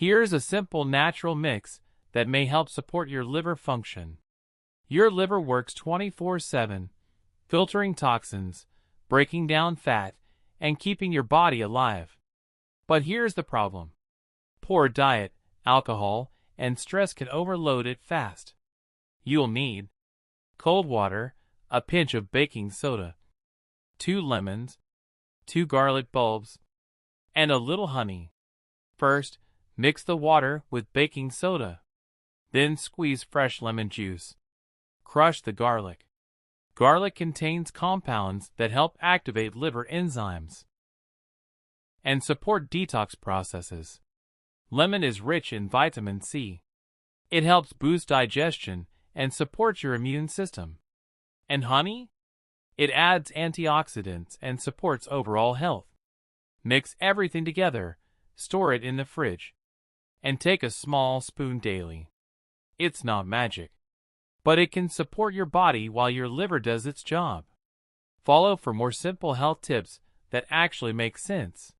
Here's a simple natural mix that may help support your liver function. Your liver works 24/7, filtering toxins, breaking down fat, and keeping your body alive. But here's the problem. Poor diet, alcohol, and stress can overload it fast. You'll need cold water, a pinch of baking soda, 2 lemons, 2 garlic bulbs, and a little honey. First, mix the water with baking soda. Then squeeze fresh lemon juice. Crush the garlic. Garlic contains compounds that help activate liver enzymes and support detox processes. Lemon is rich in vitamin C. It helps boost digestion and supports your immune system. And honey? It adds antioxidants and supports overall health. Mix everything together, store it in the fridge, and take a small spoon daily. It's not magic, but it can support your body while your liver does its job. Follow for more simple health tips that actually make sense.